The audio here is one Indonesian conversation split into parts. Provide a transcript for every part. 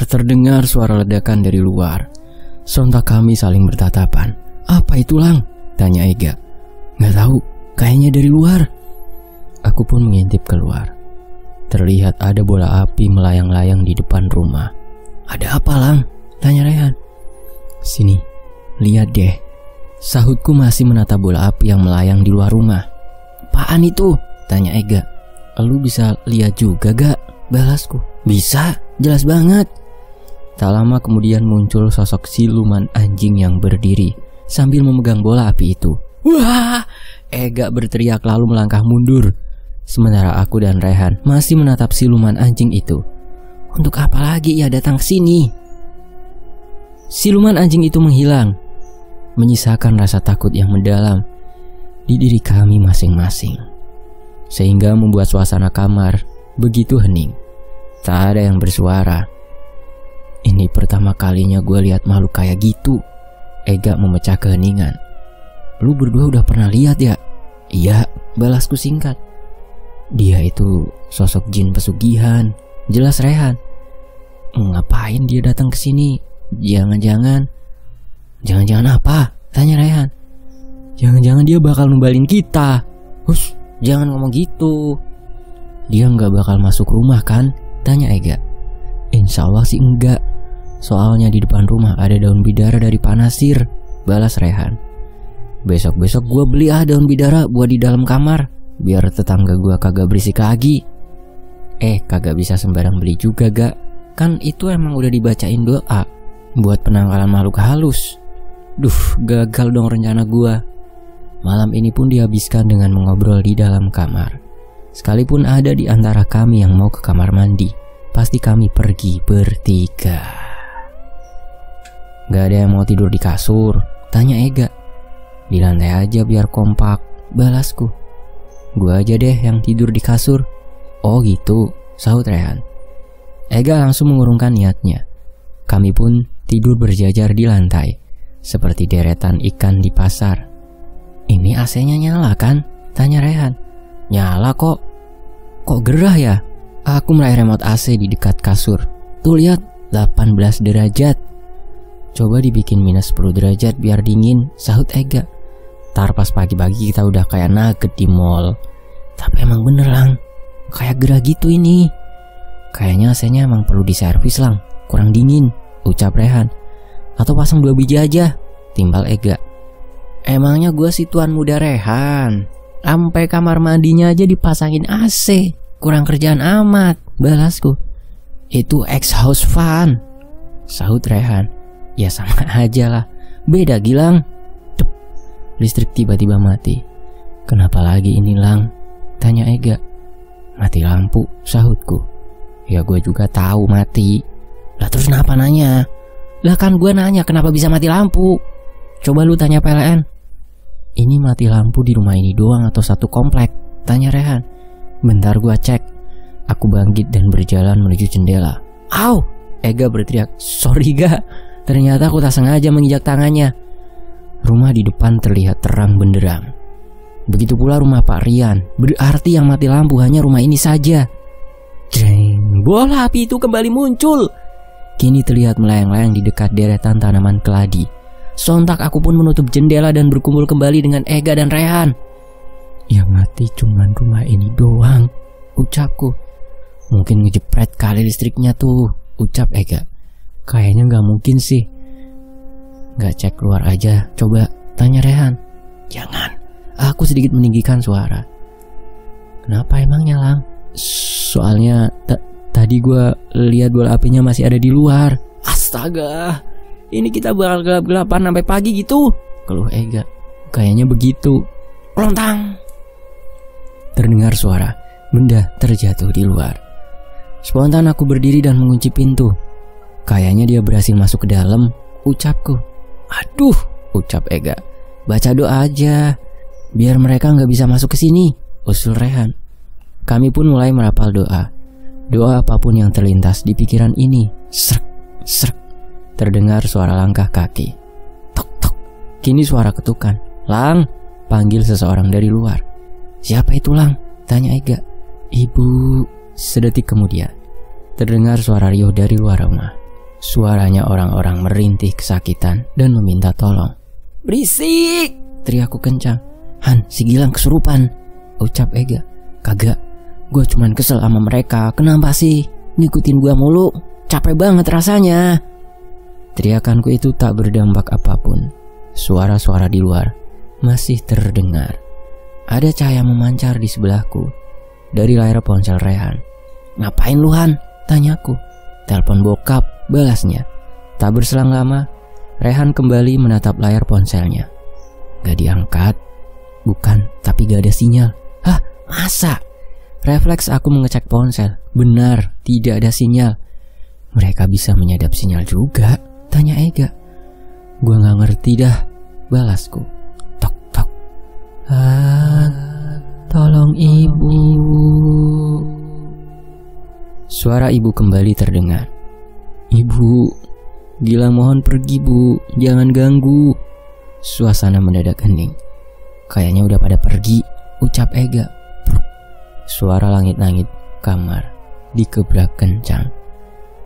Terdengar suara ledakan dari luar. Sontak kami saling bertatapan. "Apa itu, Lang?" tanya Ega. "Nggak tahu, kayaknya dari luar." Aku pun mengintip keluar. Terlihat ada bola api melayang-layang di depan rumah. "Ada apa, Lang?" tanya Rehan. "Sini, lihat deh." Sahutku masih menatap bola api yang melayang di luar rumah. "Apaan itu?" tanya Ega. "Lu bisa lihat juga gak?" balasku. "Bisa, jelas banget." Tak lama kemudian muncul sosok siluman anjing yang berdiri sambil memegang bola api itu. "Wah!" Ega berteriak lalu melangkah mundur. Sementara aku dan Rehan masih menatap siluman anjing itu. Untuk apa lagi ia datang ke sini? Siluman anjing itu menghilang, menyisakan rasa takut yang mendalam di diri kami masing-masing, sehingga membuat suasana kamar begitu hening. Tak ada yang bersuara. Ini pertama kalinya gue lihat makhluk kayak gitu. Ega memecah keheningan. "Lu berdua udah pernah lihat ya?" "Iya," balasku singkat. "Dia itu sosok jin pesugihan," jelas Rehan. "Ngapain dia datang ke sini? Jangan-jangan apa?" tanya Rehan. "Jangan-jangan dia bakal numbalin kita." "Hush, jangan ngomong gitu." "Dia nggak bakal masuk rumah kan?" tanya Ega. "Insya Allah sih enggak. Soalnya di depan rumah ada daun bidara dari Pak Nasir," balas Rehan. "Besok-besok gue beli daun bidara buat di dalam kamar, biar tetangga gue kagak berisik lagi." Kagak bisa sembarang beli juga gak? Kan itu emang udah dibacain doa buat penangkalan makhluk halus. Gagal dong rencana gue. Malam ini pun dihabiskan dengan mengobrol di dalam kamar. Sekalipun ada di antara kami yang mau ke kamar mandi, pasti kami pergi bertiga. "Gak ada yang mau tidur di kasur?" tanya Ega. "Di lantai aja biar kompak," balasku. "Gua aja deh yang tidur di kasur." "Oh gitu," sahut Rehan. Ega langsung mengurungkan niatnya. Kami pun tidur berjajar di lantai, seperti deretan ikan di pasar. "Ini AC-nya nyala kan?" tanya Rehan. "Nyala kok." "Kok gerah ya?" Aku meraih remote AC di dekat kasur. "Tuh lihat, 18 derajat. Coba dibikin minus 10 derajat biar dingin," sahut Ega. "Tar pas pagi-pagi kita udah kayak nugget di mall." "Tapi emang bener, Lang, kayak gerah gitu ini." "Kayaknya AC-nya emang perlu diservis, Lang, kurang dingin," ucap Rehan. "Atau pasang 2 biji aja," timbal Ega. "Emangnya gue si tuan muda Rehan, sampai kamar mandinya aja dipasangin AC, kurang kerjaan amat," balasku. "Itu ex-house fan," sahut Rehan. "Ya sama aja lah, beda Gilang." Dup, listrik tiba-tiba mati. "Kenapa lagi ini, Lang?" tanya Ega. "Mati lampu," sahutku. "Ya gue juga tahu mati." "Lah terus kenapa nanya?" "Lah kan gue nanya kenapa bisa mati lampu. Coba lu tanya PLN." "Ini mati lampu di rumah ini doang atau satu komplek?" tanya Rehan. "Bentar gue cek." Aku bangkit dan berjalan menuju jendela. "Au!" Ega berteriak. "Sorry Ga, ternyata aku tak sengaja menginjak tangannya." Rumah di depan terlihat terang benderang. Begitu pula rumah Pak Rian. Berarti yang mati lampu hanya rumah ini saja. Jreng, bola api itu kembali muncul. Kini terlihat melayang-layang di dekat deretan tanaman keladi. Sontak aku pun menutup jendela dan berkumpul kembali dengan Ega dan Rehan. "Yang mati cuman rumah ini doang," ucapku. "Mungkin ngejepret kali listriknya tuh," ucap Ega. "Kayaknya gak mungkin sih." "Gak cek keluar aja, coba," tanya Rehan. "Jangan," aku sedikit meninggikan suara. "Kenapa emangnya, Lang?" "Soalnya tadi gue lihat bola apinya masih ada di luar." "Astaga, ini kita bakal gelap-gelapan sampai pagi gitu," keluh Ega. "Kayaknya begitu." Lontang. Terdengar suara benda terjatuh di luar. Spontan aku berdiri dan mengunci pintu. "Kayaknya dia berhasil masuk ke dalam," ucapku. "Aduh," ucap Ega. "Baca doa aja, biar mereka gak bisa masuk ke sini," usul Rehan. Kami pun mulai merapal doa. Doa apapun yang terlintas di pikiran ini. Srek, srek. Terdengar suara langkah kaki. Tok, tok. Kini suara ketukan. "Lang," panggil seseorang dari luar. "Siapa itu, Lang?" tanya Ega. "Ibu." Sedetik kemudian terdengar suara riuh dari luar rumah. Suaranya orang-orang merintih kesakitan dan meminta tolong. "Berisik!" teriakku kencang. "Han, si Gilang kesurupan," ucap Ega. "Kagak, gue cuman kesel sama mereka. Kenapa sih ngikutin gue mulu? Capek banget rasanya." Teriakanku itu tak berdampak apapun. Suara-suara di luar masih terdengar. Ada cahaya memancar di sebelahku dari layar ponsel Rehan. "Ngapain lu, Han?" tanyaku. "Telepon bokap," balasnya. Tak berselang lama, Rehan kembali menatap layar ponselnya. Gak diangkat. Bukan, tapi gak ada sinyal. Hah, masa? Refleks aku mengecek ponsel. Benar, tidak ada sinyal. "Mereka bisa menyadap sinyal juga?" tanya Ega. "Gua gak ngerti dah," balasku. Tok tok. "Tolong ibu." Suara ibu kembali terdengar. "Ibu, Gilang mohon pergi bu, jangan ganggu." Suasana mendadak hening. "Kayaknya udah pada pergi," ucap Ega. Suara langit-langit kamar dikebrak kencang.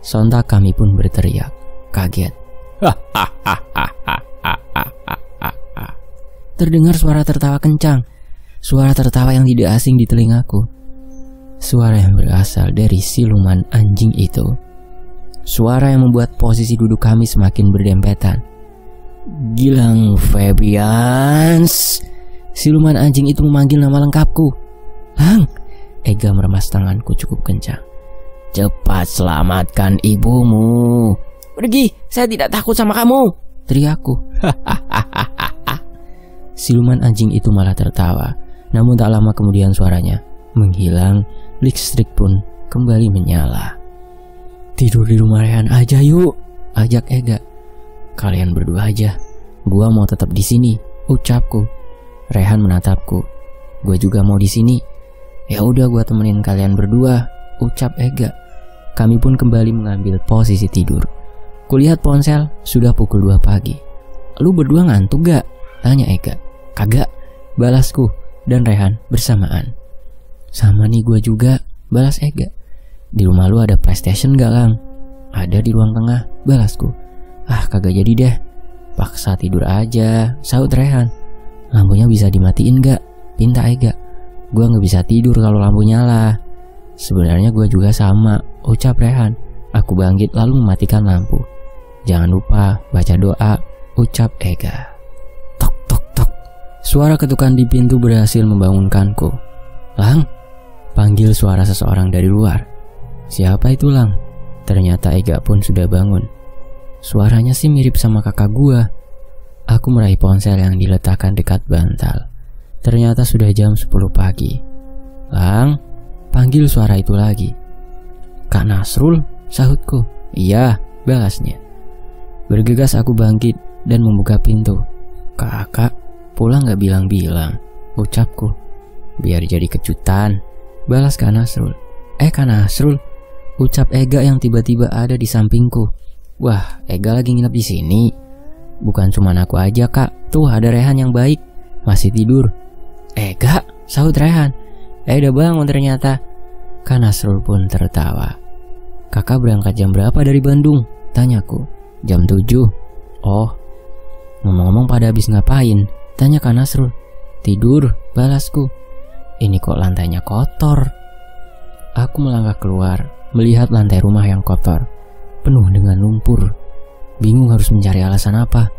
Sontak kami pun berteriak, kaget. Terdengar suara tertawa kencang. Suara tertawa yang tidak asing di telingaku. Suara yang berasal dari siluman anjing itu. Suara yang membuat posisi duduk kami semakin berdempetan. "Gilang Febians!" Siluman anjing itu memanggil nama lengkapku. "Lang!" Ega meremas tanganku cukup kencang. "Cepat selamatkan ibumu." "Pergi, saya tidak takut sama kamu," teriakku. Siluman anjing itu malah tertawa. Namun tak lama kemudian suaranya menghilang. Listrik pun kembali menyala. "Tidur di rumah Rehan aja yuk," ajak Ega. "Kalian berdua aja, gua mau tetap di sini," ucapku. Rehan menatapku. "Gua juga mau di sini." "Ya udah, gua temenin kalian berdua," ucap Ega. Kami pun kembali mengambil posisi tidur. Kulihat ponsel, sudah pukul 2 pagi. "Lu berdua ngantuk gak?" tanya Ega. "Kagak," balasku dan Rehan bersamaan. "Sama nih gua juga," balas Ega. "Di rumah lu ada PlayStation gak, Lang?" "Ada di ruang tengah," balasku. "Ah, kagak jadi deh. Paksa tidur aja," sahut Rehan. "Lampunya bisa dimatiin gak?" pinta Ega. "Gua gak bisa tidur kalau lampu nyala." "Sebenarnya gua juga sama," ucap Rehan. Aku bangkit lalu mematikan lampu. "Jangan lupa baca doa," ucap Ega. Tok tok tok. Suara ketukan di pintu berhasil membangunkanku. "Lang?" panggil suara seseorang dari luar. "Siapa itu, Lang?" Ternyata Ega pun sudah bangun. Suaranya sih mirip sama kakak gua. Aku meraih ponsel yang diletakkan dekat bantal. Ternyata sudah jam 10 pagi. "Lang?" panggil suara itu lagi. "Kak Nasrul?" sahutku. "Iya," balasnya. Bergegas aku bangkit dan membuka pintu. "Kakak pulang gak bilang-bilang," ucapku. "Biar jadi kejutan," balas Kak Nasrul. Kak Nasrul," ucap Ega yang tiba-tiba ada di sampingku. "Wah, Ega lagi nginep di sini." "Bukan cuma aku aja, Kak. Tuh ada Rehan yang baik, masih tidur." "Ega," sahut Rehan. Udah bangun ternyata." Kak Nasrul pun tertawa. "Kakak berangkat jam berapa dari Bandung?" tanyaku. "Jam 7. "Oh, ngomong-ngomong pada habis ngapain?" tanya Kak Nasrul. "Tidur," balasku. "Ini kok lantainya kotor." Aku melangkah keluar, melihat lantai rumah yang kotor, penuh dengan lumpur. Bingung harus mencari alasan apa.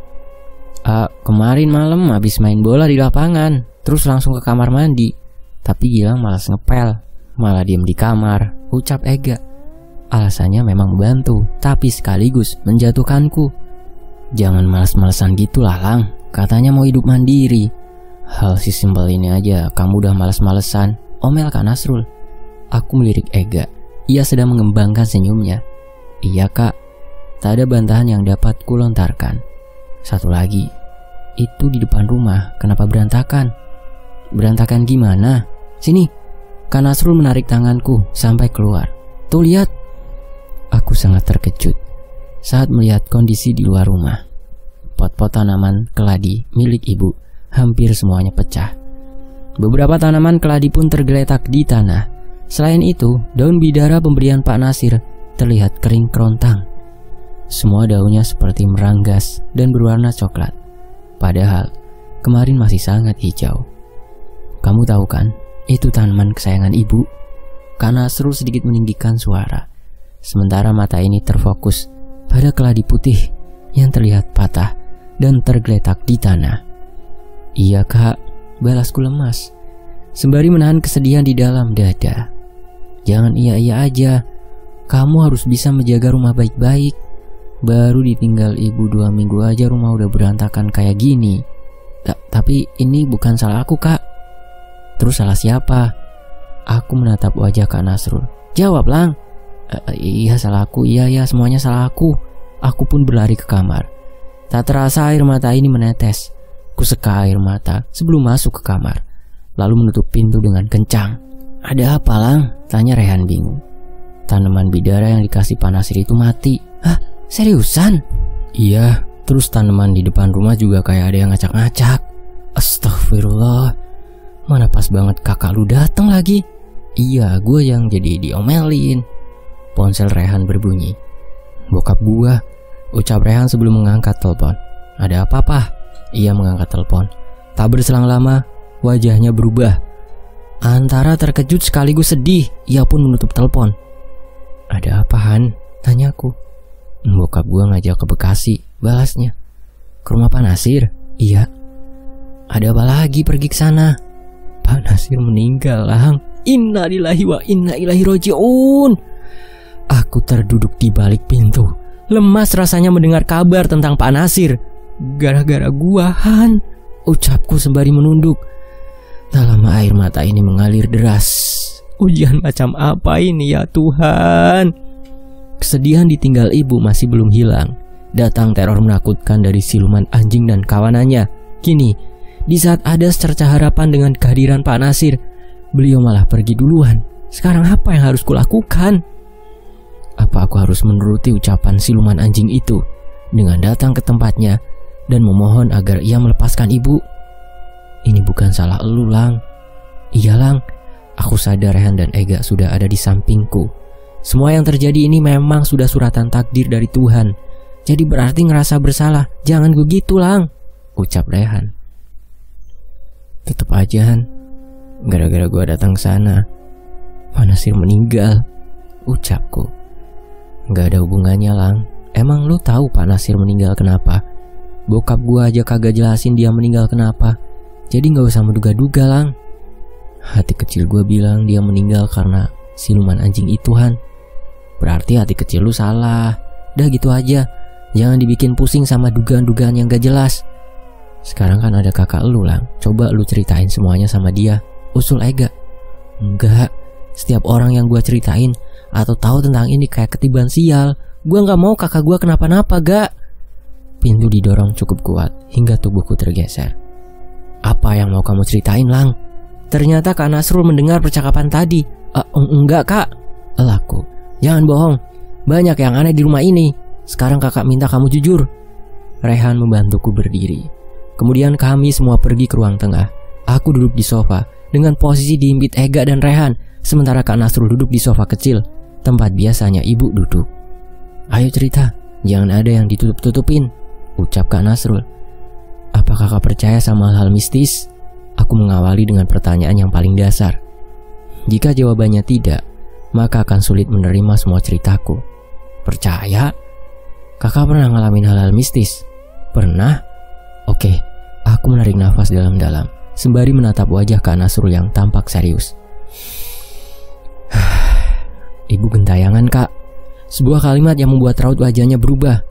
Kemarin malam habis main bola di lapangan, terus langsung ke kamar mandi. Tapi Gilang malas ngepel, malah diem di kamar," ucap Ega. Alasannya memang membantu, tapi sekaligus menjatuhkanku. "Jangan malas-malesan gitulah, Lang. Katanya mau hidup mandiri. Hal si simpel ini aja kamu udah malas-malesan," omel Kak Nasrul. Aku melirik Ega. Ia sedang mengembangkan senyumnya. "Iya, Kak. Tak ada bantahan yang dapat kulontarkan." "Satu lagi, itu di depan rumah kenapa berantakan?" "Berantakan gimana? Sini." Kak Nasrul menarik tanganku sampai keluar. "Tuh lihat." Aku sangat terkejut saat melihat kondisi di luar rumah. Pot-pot tanaman keladi milik ibu hampir semuanya pecah. Beberapa tanaman keladi pun tergeletak di tanah. Selain itu, daun bidara pemberian Pak Nasir terlihat kering kerontang. Semua daunnya seperti meranggas dan berwarna coklat. Padahal kemarin masih sangat hijau. Kamu tahu kan, itu tanaman kesayangan ibu? Kak Nasrul sedikit meninggikan suara. Sementara mata ini terfokus pada keladi putih yang terlihat patah dan tergeletak di tanah. Iya kak, balasku lemas, sembari menahan kesedihan di dalam dada. Jangan iya-iya aja. Kamu harus bisa menjaga rumah baik-baik. Baru ditinggal ibu 2 minggu aja rumah udah berantakan kayak gini. Tapi ini bukan salah aku kak. Terus salah siapa? Aku menatap wajah Kak Nasrul. Jawab Lang. Iya salah aku, iya semuanya salah aku. Aku pun berlari ke kamar. Tak terasa air mata ini menetes. Kuseka air mata sebelum masuk ke kamar, lalu menutup pintu dengan kencang. Ada apa Lang? Tanya Rehan bingung. Tanaman bidara yang dikasih Pak Nasir itu mati. Hah? Seriusan? Iya, terus tanaman di depan rumah juga kayak ada yang ngacak-ngacak. Astagfirullah. Mana pas banget kakak lu datang lagi. Iya, gue yang jadi diomelin. Ponsel Rehan berbunyi. Bokap gua, ucap Rehan sebelum mengangkat telepon. Ada apa, Pak? Ia mengangkat telepon. Tak berselang lama, wajahnya berubah. Antara terkejut sekaligus sedih, ia pun menutup telepon. Ada apa, Han? Tanyaku. Bokap gua ngajak ke Bekasi, balasnya. Ke rumah Pak Nasir? Iya. Ada apa lagi pergi ke sana? Pak Nasir meninggal, Lang. Innalillahi wa inna ilaihi raji'un. Aku terduduk di balik pintu, lemas rasanya mendengar kabar tentang Pak Nasir. Gara-gara gua, Han, ucapku sembari menunduk. Tak lama air mata ini mengalir deras. Ujian macam apa ini ya Tuhan? Kesedihan ditinggal ibu masih belum hilang. Datang teror menakutkan dari siluman anjing dan kawanannya. Kini, di saat ada secerca harapan dengan kehadiran Pak Nasir, beliau malah pergi duluan. Sekarang apa yang harus kulakukan? Apa aku harus menuruti ucapan siluman anjing itu dengan datang ke tempatnya dan memohon agar ia melepaskan ibu? Ini bukan salah elu, Lang. Iya, Lang. Aku sadar Rehan dan Ega sudah ada di sampingku. Semua yang terjadi ini memang sudah suratan takdir dari Tuhan. Jadi berarti ngerasa bersalah. Jangan begitu, Lang, ucap Rehan. Tetep aja, Han. Gara-gara gua datang ke sana, Pak Nasir meninggal, ucapku. Gak ada hubungannya, Lang. Emang lu tahu Pak Nasir meninggal kenapa? Bokap gua aja kagak jelasin dia meninggal kenapa. Jadi gak usah menduga-duga, Lang. Hati kecil gua bilang dia meninggal karena siluman anjing itu, Han. Berarti hati kecil lu salah. Dah gitu aja. Jangan dibikin pusing sama dugaan-dugaan yang gak jelas. Sekarang kan ada kakak lu, Lang. Coba lu ceritain semuanya sama dia, usul Ega. Enggak. Setiap orang yang gua ceritain atau tahu tentang ini kayak ketiban sial. Gua gak mau kakak gua kenapa-napa, gak. Pintu didorong cukup kuat hingga tubuhku tergeser. Apa yang mau kamu ceritain, Lang? Ternyata Kak Nasrul mendengar percakapan tadi. Enggak, Kak, elakku. Jangan bohong. Banyak yang aneh di rumah ini. Sekarang kakak minta kamu jujur. Rehan membantuku berdiri. Kemudian kami semua pergi ke ruang tengah. Aku duduk di sofa dengan posisi diimpit Ega dan Rehan, sementara Kak Nasrul duduk di sofa kecil, tempat biasanya ibu duduk. Ayo cerita, jangan ada yang ditutup-tutupin, ucap Kak Nasrul. Apa kakak percaya sama hal-hal mistis? Aku mengawali dengan pertanyaan yang paling dasar. Jika jawabannya tidak, maka akan sulit menerima semua ceritaku. Percaya? Kakak pernah ngalamin hal-hal mistis? Pernah? Oke, aku menarik nafas dalam-dalam sembari menatap wajah Kak Nasrul yang tampak serius. Ibu gentayangan, Kak. Sebuah kalimat yang membuat raut wajahnya berubah.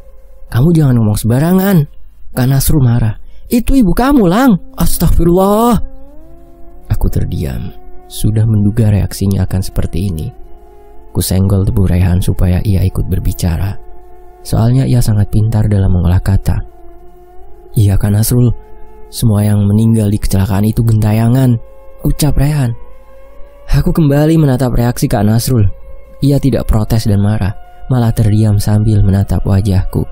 Kamu jangan ngomong sembarangan. Kak Nasrul marah. Itu ibu kamu, Lang. Astagfirullah. Aku terdiam. Sudah menduga reaksinya akan seperti ini. Kusenggol tubuh Rehan supaya ia ikut berbicara. Soalnya ia sangat pintar dalam mengolah kata. Iya, Kak Nasrul. Semua yang meninggal di kecelakaan itu gentayangan, ucap Rehan. Aku kembali menatap reaksi Kak Nasrul. Ia tidak protes dan marah, malah terdiam sambil menatap wajahku.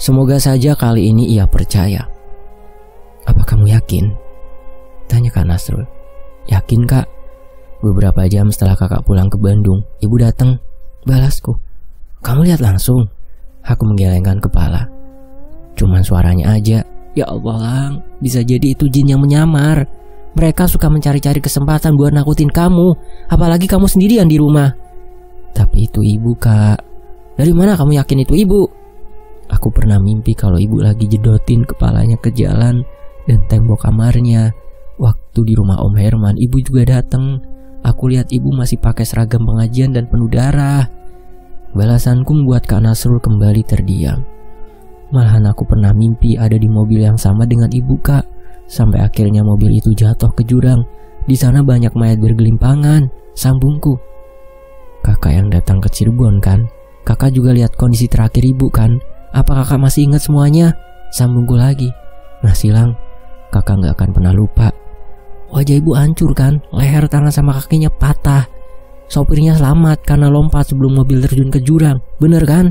Semoga saja kali ini ia percaya. Apa kamu yakin? Tanya Kak Nasrul. Yakin, Kak. Beberapa jam setelah kakak pulang ke Bandung, ibu datang. Balasku. Kamu lihat langsung? Aku menggelengkan kepala. Cuman suaranya aja. Ya Allah Lang, bisa jadi itu jin yang menyamar. Mereka suka mencari-cari kesempatan buat nakutin kamu. Apalagi kamu sendirian di rumah. Tapi itu ibu Kak. Dari mana kamu yakin itu ibu? Aku pernah mimpi kalau ibu lagi jedotin kepalanya ke jalan dan tembok kamarnya. Waktu di rumah Om Herman, ibu juga datang. Aku lihat ibu masih pakai seragam pengajian dan penuh darah. Balasanku membuat Kak Nasrul kembali terdiam. Malahan aku pernah mimpi ada di mobil yang sama dengan ibu Kak. Sampai akhirnya mobil itu jatuh ke jurang. Di sana banyak mayat bergelimpangan. Sambungku. Kakak yang datang ke Cirebon kan? Kakak juga lihat kondisi terakhir ibu kan? Apa kakak masih ingat semuanya? Sambungku lagi. Masih Lang, kakak gak akan pernah lupa. Wajah ibu hancur kan? Leher, tangan sama kakinya patah. Sopirnya selamat karena lompat sebelum mobil terjun ke jurang. Bener kan?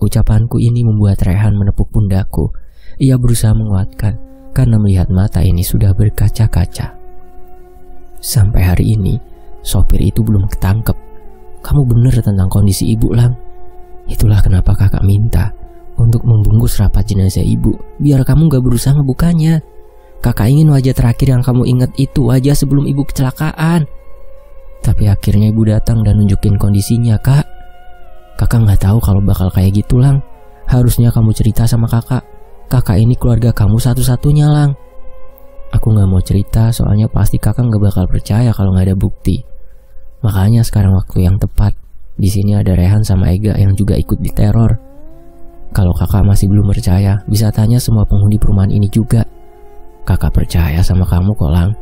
Ucapanku ini membuat Rehan menepuk pundakku. Ia berusaha menguatkan karena melihat mata ini sudah berkaca-kaca. Sampai hari ini sopir itu belum ketangkep. Kamu bener tentang kondisi ibu Lang. Itulah kenapa kakak minta untuk membungkus rapat jenazah ibu, biar kamu gak berusaha ngebukanya. Kakak ingin wajah terakhir yang kamu ingat itu wajah sebelum ibu kecelakaan. Tapi akhirnya ibu datang dan nunjukin kondisinya Kak. Kakak gak tahu kalau bakal kayak gitu Lang. Harusnya kamu cerita sama kakak. Kakak ini keluarga kamu satu-satunya Lang. Aku gak mau cerita soalnya pasti kakak gak bakal percaya kalau gak ada bukti. Makanya sekarang waktu yang tepat. Di sini ada Rehan sama Ega yang juga ikut diteror. Kalau kakak masih belum percaya, bisa tanya semua penghuni perumahan ini juga. Kakak percaya sama kamu kok Lang.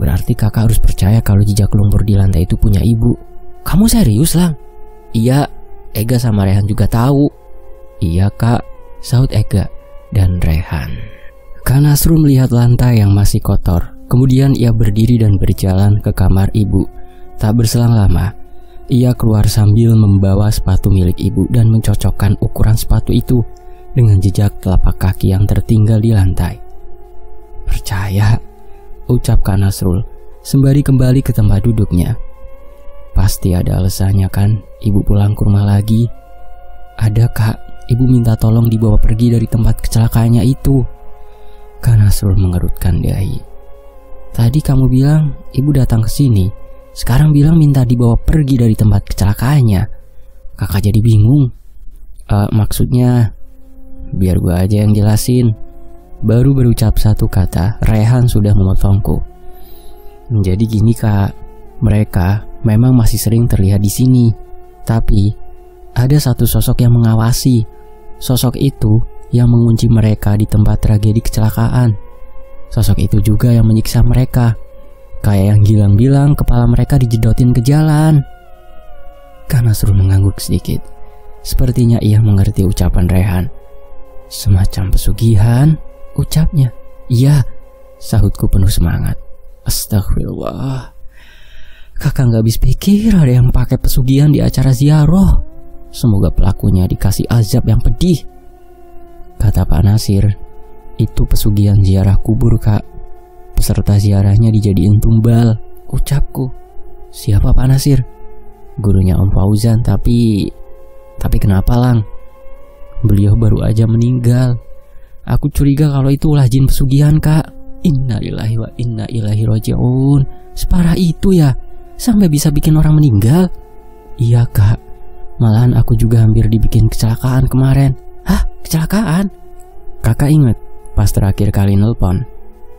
Berarti kakak harus percaya kalau jejak lumpur di lantai itu punya ibu. Kamu serius Lang? Iya, Ega sama Rehan juga tahu. Iya Kak, sahut Ega dan Rehan. Kak Nasrul melihat lantai yang masih kotor. Kemudian ia berdiri dan berjalan ke kamar ibu. Tak berselang lama, ia keluar sambil membawa sepatu milik ibu dan mencocokkan ukuran sepatu itu dengan jejak telapak kaki yang tertinggal di lantai. Percaya, ucap Kak Nasrul sembari kembali ke tempat duduknya. Pasti ada alasannya kan ibu pulang ke rumah lagi. Ada Kak, ibu minta tolong dibawa pergi dari tempat kecelakaannya itu. Kak Nasrul mengerutkan dahi. Tadi kamu bilang ibu datang ke sini, sekarang bilang minta dibawa pergi dari tempat kecelakaannya. Kakak jadi bingung. Maksudnya, biar gue aja yang jelasin. Baru berucap satu kata, Rehan sudah memotongku. Jadi gini Kak, mereka memang masih sering terlihat di sini. Tapi ada satu sosok yang mengawasi. Sosok itu yang mengunci mereka di tempat tragedi kecelakaan. Sosok itu juga yang menyiksa mereka. Kayak yang Gilang bilang kepala mereka dijedotin ke jalan. Kak Nasrul mengangguk sedikit. Sepertinya ia mengerti ucapan Rehan. Semacam pesugihan, ucapnya. Iya, sahutku penuh semangat. Astagfirullah. Kakak gak habis pikir ada yang pakai pesugihan di acara ziarah. Semoga pelakunya dikasih azab yang pedih. Kata Pak Nasir, itu pesugihan ziarah kubur Kak. Peserta ziarahnya dijadiin tumbal. Ucapku. Siapa Pak Nasir? Gurunya Om Fauzan. Tapi kenapa Lang? Beliau baru aja meninggal. Aku curiga kalau itu ulah jin pesugihan Kak. Innalillahi wa inna ilaihi raji'un. Separah itu ya, sampai bisa bikin orang meninggal? Iya Kak, malahan aku juga hampir dibikin kecelakaan kemarin. Hah? Kecelakaan? Kakak inget pas terakhir kali nelpon?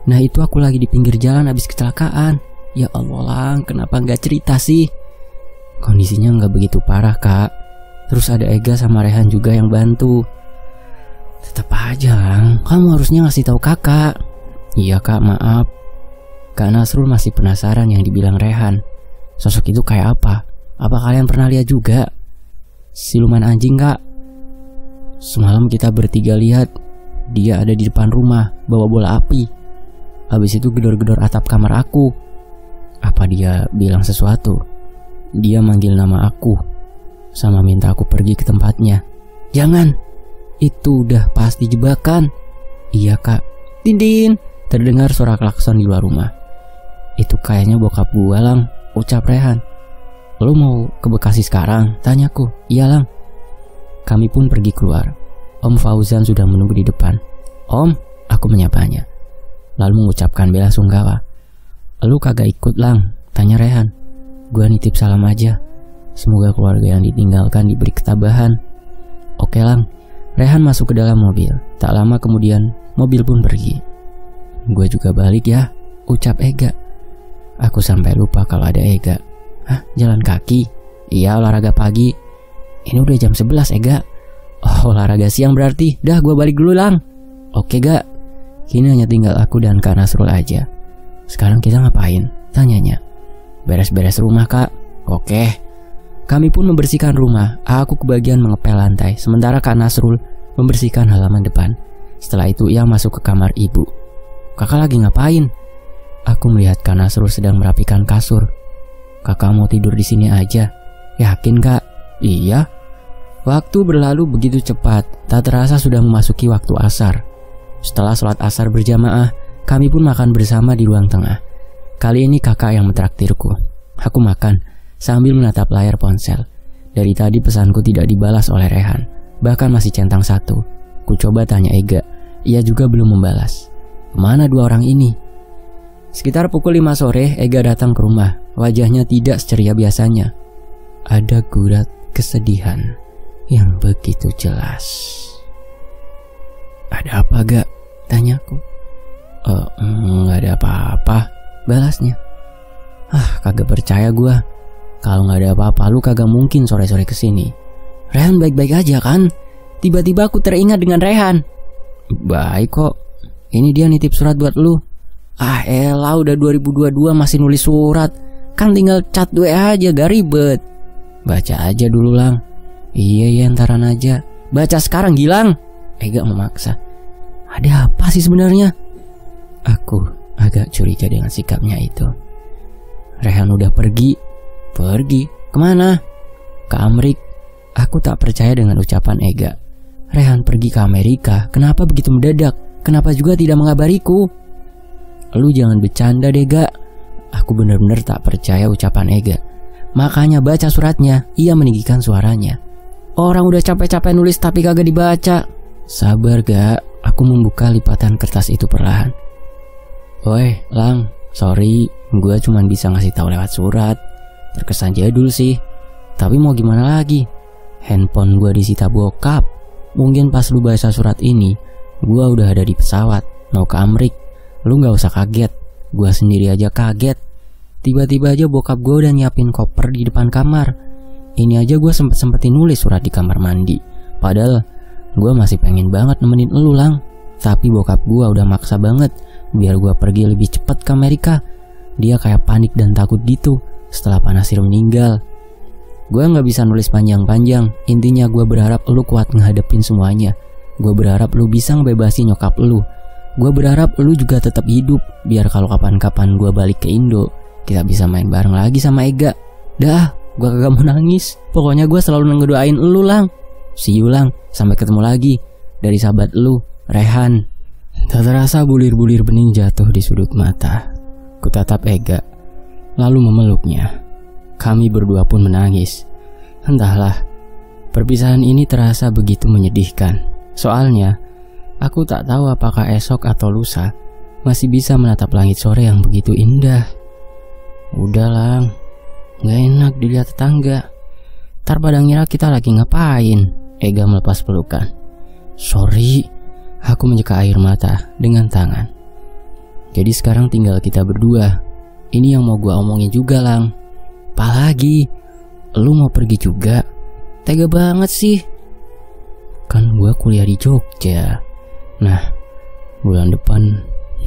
Nah itu aku lagi di pinggir jalan habis kecelakaan. Ya Allah Lang, kenapa gak cerita sih? Kondisinya gak begitu parah Kak. Terus ada Ega sama Rehan juga yang bantu. Tetap aja Lang, kamu harusnya ngasih tahu kakak. Iya Kak, maaf. Kak Nasrul masih penasaran yang dibilang Rehan. Sosok itu kayak apa? Apa kalian pernah lihat juga? Siluman anjing Kak. Semalam kita bertiga lihat. Dia ada di depan rumah bawa bola api. Habis itu gedor-gedor atap kamar aku. Apa dia bilang sesuatu? Dia manggil nama aku sama minta aku pergi ke tempatnya. Jangan, itu udah pasti jebakan. Iya Kak. Din, terdengar suara klakson di luar rumah. Itu kayaknya bokap gua Lang, ucap Rehan. Lu mau ke Bekasi sekarang? Tanyaku. Iya Lang. Kami pun pergi keluar. Om Fauzan sudah menunggu di depan. "Om," aku menyapanya, lalu mengucapkan bela sungkawa. "Lu kagak ikut, Lang?" tanya Rehan. "Gua nitip salam aja. Semoga keluarga yang ditinggalkan diberi ketabahan." "Oke, Lang." Rehan masuk ke dalam mobil. Tak lama kemudian, mobil pun pergi. "Gua juga balik ya," ucap Ega. Aku sampai lupa kalau ada Ega. "Hah, jalan kaki?" "Iya, olahraga pagi." "Ini udah jam 11, Ega." "Oh, olahraga siang berarti. Dah, gua balik dulu, Lang." "Oke, Ga." Kini hanya tinggal aku dan Kak Nasrul aja. "Sekarang kita ngapain?" tanyanya. "Beres-beres rumah, Kak." "Oke." Kami pun membersihkan rumah. Aku kebagian mengepel lantai, sementara Kak Nasrul membersihkan halaman depan. Setelah itu ia masuk ke kamar ibu. "Kakak lagi ngapain?" Aku melihat Kak Nasrul sedang merapikan kasur. "Kakak mau tidur di sini aja." "Yakin, Kak?" "Iya." Waktu berlalu begitu cepat, tak terasa sudah memasuki waktu asar. Setelah sholat asar berjamaah, kami pun makan bersama di ruang tengah. Kali ini kakak yang mentraktirku. Aku makan sambil menatap layar ponsel. Dari tadi pesanku tidak dibalas oleh Rehan, bahkan masih centang satu. Ku coba tanya Ega, ia juga belum membalas. Kemana dua orang ini? Sekitar pukul 5 sore, Ega datang ke rumah. Wajahnya tidak seceria biasanya. Ada gurat kesedihan yang begitu jelas. "Ada apa, Ga?" tanyaku. Nggak ada apa-apa," balasnya. Kagak percaya gua. Kalau nggak ada apa-apa, lu kagak mungkin sore-sore kesini. Rehan baik-baik aja kan? Tiba-tiba aku teringat dengan Rehan. "Baik kok. Ini dia nitip surat buat lu." Elah, udah 2022 masih nulis surat. Kan tinggal chat WA aja, gak ribet. "Baca aja dulu, Lang." Iya, ntaran aja." "Baca sekarang, Gilang." Ega memaksa. Ada apa sih sebenarnya? Aku agak curiga dengan sikapnya itu. Rehan udah pergi. "Pergi? Kemana?" "Ke Amrik." Aku tak percaya dengan ucapan Ega. Rehan pergi ke Amerika, kenapa begitu mendadak? Kenapa juga tidak mengabariku? "Lu jangan bercanda deh, Ga." Aku benar-benar tak percaya ucapan Ega. Makanya baca suratnya, ia meninggikan suaranya. "Orang udah capek-capek nulis tapi kagak dibaca." "Sabar, Ga." Aku membuka lipatan kertas itu perlahan. "Woi, Lang, sorry, gue cuma bisa ngasih tahu lewat surat. Terkesan jadul sih, tapi mau gimana lagi? Handphone gue disita bokap. Mungkin pas lu baca surat ini, gue udah ada di pesawat, mau ke Amrik. Lu gak usah kaget, gue sendiri aja kaget. Tiba-tiba aja bokap gue udah nyiapin koper di depan kamar. Ini aja gue sempet-sempetin nulis surat di kamar mandi. Padahal gue masih pengen banget nemenin elu, Lang. Tapi bokap gue udah maksa banget biar gue pergi lebih cepat ke Amerika. Dia kayak panik dan takut gitu setelah Pak Nasir meninggal. Gue gak bisa nulis panjang-panjang. Intinya gue berharap lu kuat ngehadepin semuanya. Gue berharap lu bisa ngebebasin nyokap lu. Gue berharap lu juga tetap hidup, biar kalau kapan-kapan gue balik ke Indo, kita bisa main bareng lagi sama Ega. Dah, gue kagak mau nangis. Pokoknya gue selalu ngedoain lu, Lang. See you, Lang. Sampai ketemu lagi. Dari sahabat lu, Rehan. Tak terasa bulir-bulir bening jatuh di sudut mata. Ku tatap Ega, lalu memeluknya. Kami berdua pun menangis. Entahlah, perpisahan ini terasa begitu menyedihkan. Soalnya, aku tak tahu apakah esok atau lusa masih bisa menatap langit sore yang begitu indah. Udah, Lang, gak enak dilihat tetangga. Ntar pada ngira kita lagi ngapain. Ega melepas pelukan. Sorry, aku menyeka air mata dengan tangan. Jadi sekarang tinggal kita berdua. Ini yang mau gua omongin juga, Lang. Apalagi, lu mau pergi juga? Tega banget sih. Kan gua kuliah di Jogja. Nah, bulan depan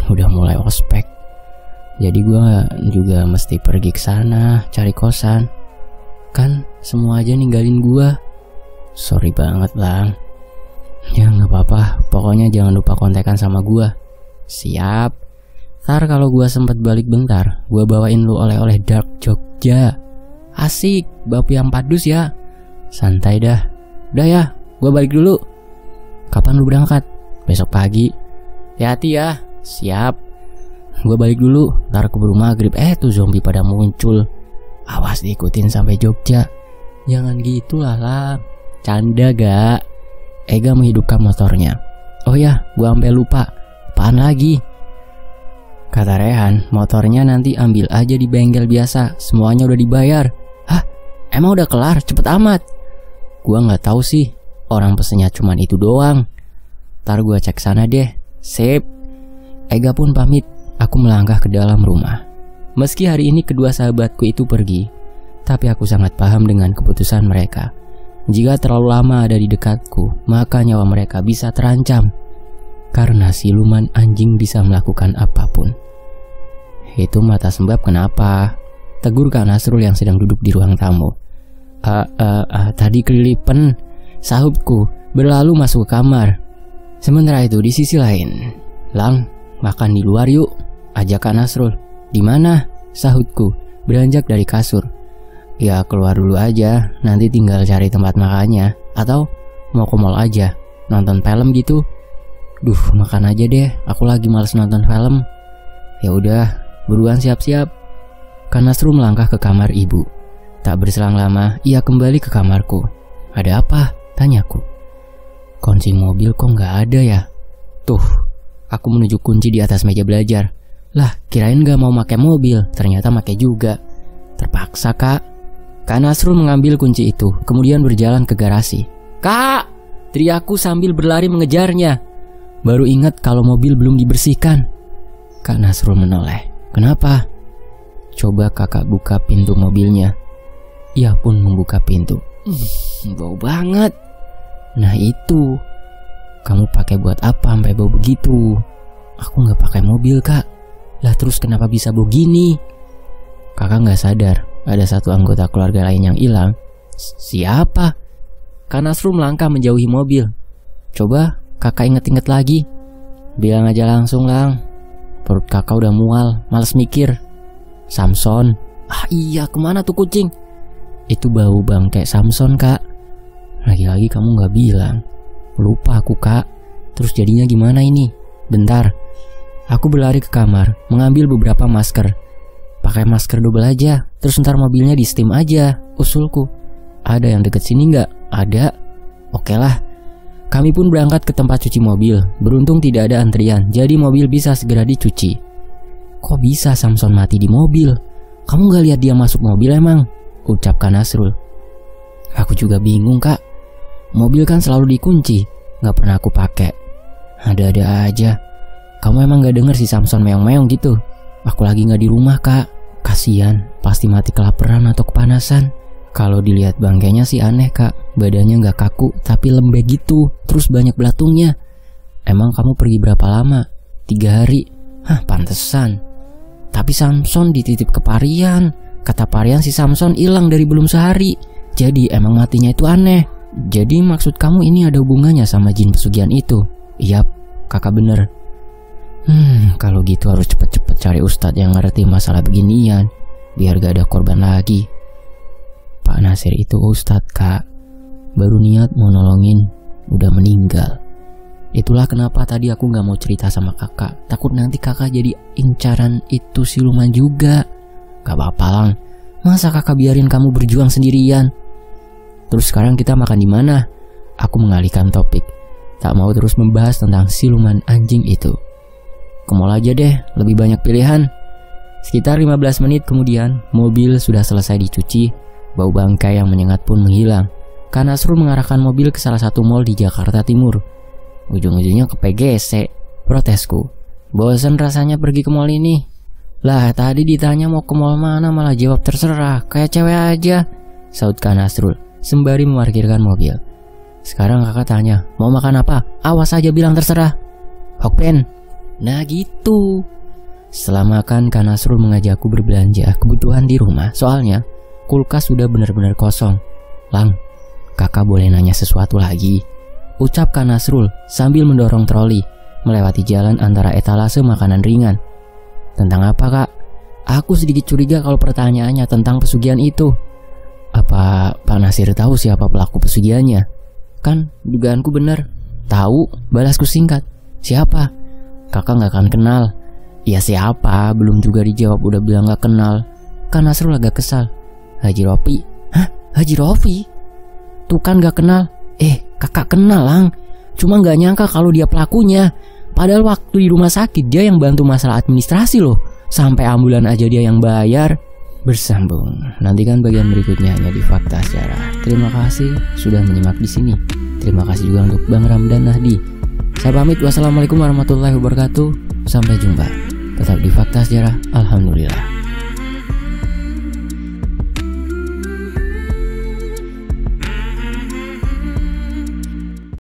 udah mulai ospek. Jadi gua juga mesti pergi ke sana cari kosan. Kan semua aja ninggalin gua. Sorry banget, Lang. Ya gak apa-apa, pokoknya jangan lupa kontekan sama gua. Siap. Ntar kalau gua sempet balik bentar, gua bawain lu oleh-oleh dark Jogja. Asik, bapu yang padus ya. Santai dah. Udah ya, gua balik dulu. Kapan lu berangkat? Besok pagi. Hati-hati ya. Siap. Gua balik dulu, ntar keburu maghrib tuh zombie pada muncul. Awas diikutin sampai Jogja. Jangan gitulah, Lang. Canda gak? Ega menghidupkan motornya. Oh ya, gua sampai lupa. Apaan lagi? Kata Rehan, motornya nanti ambil aja di bengkel biasa. Semuanya udah dibayar. Hah? Emang udah kelar? Cepet amat. Gua gak tahu sih. Orang pesennya cuman itu doang. Ntar gua cek sana deh. Sip. Ega pun pamit. Aku melangkah ke dalam rumah. Meski hari ini kedua sahabatku itu pergi, tapi aku sangat paham dengan keputusan mereka. Jika terlalu lama ada di dekatku, maka nyawa mereka bisa terancam. Karena siluman anjing bisa melakukan apapun. Itu mata sembab kenapa? Tegur Kak Nasrul yang sedang duduk di ruang tamu. Tadi kelilipan, sahutku berlalu masuk ke kamar. Sementara itu di sisi lain, Lang, makan di luar yuk, ajak Kak Nasrul. Di mana? Sahutku beranjak dari kasur. Ya keluar dulu aja, nanti tinggal cari tempat makannya. Atau mau ke mall aja, nonton film gitu. Duh, makan aja deh, aku lagi males nonton film. Ya udah, buruan siap-siap. Kak Nasrul melangkah ke kamar ibu. Tak berselang lama, ia kembali ke kamarku. Ada apa? Tanyaku. Kunci mobil kok nggak ada ya? Tuh, aku menunjuk kunci di atas meja belajar. Lah, kirain gak mau pakai mobil, ternyata pakai juga. Terpaksa kak. Kak Nasrul mengambil kunci itu, kemudian berjalan ke garasi. Kak! Teriakku sambil berlari mengejarnya. Baru ingat kalau mobil belum dibersihkan. Kak Nasrul menoleh. Kenapa? Coba kakak buka pintu mobilnya. Ia pun membuka pintu. Bau banget. Nah itu. Kamu pakai buat apa sampai bau begitu? Aku gak pakai mobil kak. Lah terus kenapa bisa bau gini? Kakak gak sadar ada satu anggota keluarga lain yang hilang. Siapa? Kak Nasrul melangkah menjauhi mobil. Coba kakak inget-inget lagi. Bilang aja langsung Lang. Perut kakak udah mual, males mikir. Samson. Ah iya, kemana tuh kucing? Itu bau bangkai Samson kak. Lagi-lagi kamu gak bilang. Lupa aku kak. Terus jadinya gimana ini? Bentar. Aku berlari ke kamar, mengambil beberapa masker. Pakai masker double aja, terus ntar mobilnya di steam aja, usulku. Ada yang deket sini nggak? Ada. Oke lah. Kami pun berangkat ke tempat cuci mobil. Beruntung tidak ada antrian, jadi mobil bisa segera dicuci. Kok bisa Samson mati di mobil? Kamu nggak lihat dia masuk mobil emang? Ucap Kak Nasrul. Aku juga bingung kak. Mobil kan selalu dikunci, nggak pernah aku pakai. Ada-ada aja. Kamu emang gak denger si Samson meong-meong gitu? Aku lagi gak di rumah kak. Kasian, pasti mati kelaparan atau kepanasan. Kalau dilihat bangkainya sih aneh kak. Badannya gak kaku, tapi lembek gitu. Terus banyak belatungnya. Emang kamu pergi berapa lama? 3 hari. Hah, pantesan. Tapi Samson dititip ke Parian. Kata Parian si Samson hilang dari belum sehari. Jadi emang matinya itu aneh. Jadi maksud kamu ini ada hubungannya sama jin pesugihan itu? Yap, kakak bener. Kalau gitu harus cepet-cepet cari ustadz yang ngerti masalah beginian, biar gak ada korban lagi. Pak Nasir itu ustadz kak, baru niat mau nolongin, udah meninggal. Itulah kenapa tadi aku gak mau cerita sama kakak. Takut nanti kakak jadi incaran itu siluman juga. Gak apa-apa Lang, masa kakak biarin kamu berjuang sendirian? Terus sekarang kita makan di mana? Aku mengalihkan topik, tak mau terus membahas tentang siluman anjing itu. Ke mall aja deh, lebih banyak pilihan. Sekitar 15 menit kemudian, mobil sudah selesai dicuci. Bau bangkai yang menyengat pun menghilang. Kak Nasrul mengarahkan mobil ke salah satu mall di Jakarta Timur. Ujung-ujungnya ke PGC, protesku. Bosan rasanya pergi ke mall ini. Lah tadi ditanya mau ke mall mana malah jawab terserah, kayak cewek aja, saut Kak Nasrul sembari memarkirkan mobil. Sekarang kakak tanya, mau makan apa? Awas aja bilang terserah. Hokpen. Nah gitu. Setelah makan, Kak Nasrul mengajakku berbelanja kebutuhan di rumah. Soalnya kulkas sudah benar-benar kosong. Lang, kakak boleh nanya sesuatu lagi? Ucap Kak Nasrul sambil mendorong troli melewati jalan antara etalase makanan ringan. Tentang apa kak? Aku sedikit curiga kalau pertanyaannya tentang pesugihan itu. Apa Pak Nasir tahu siapa pelaku pesugihannya? Kan dugaanku benar. Tahu, balasku singkat. Siapa? Kakak gak akan kenal. Ya siapa? Belum juga dijawab udah bilang gak kenal. Kan Nasrul agak kesal. Haji Rofi. Hah? Haji Rofi? Tuh kan gak kenal. Kakak kenal Lang, cuma gak nyangka kalau dia pelakunya. Padahal waktu di rumah sakit dia yang bantu masalah administrasi loh. Sampai ambulan aja dia yang bayar. Bersambung, nantikan bagian berikutnya hanya di Fakta Sejarah. Terima kasih sudah menyimak di sini. Terima kasih juga untuk Bang Ramdan Nahdi. Saya pamit, wassalamualaikum warahmatullahi wabarakatuh. Sampai jumpa. Tetap di Fakta Sejarah. Alhamdulillah.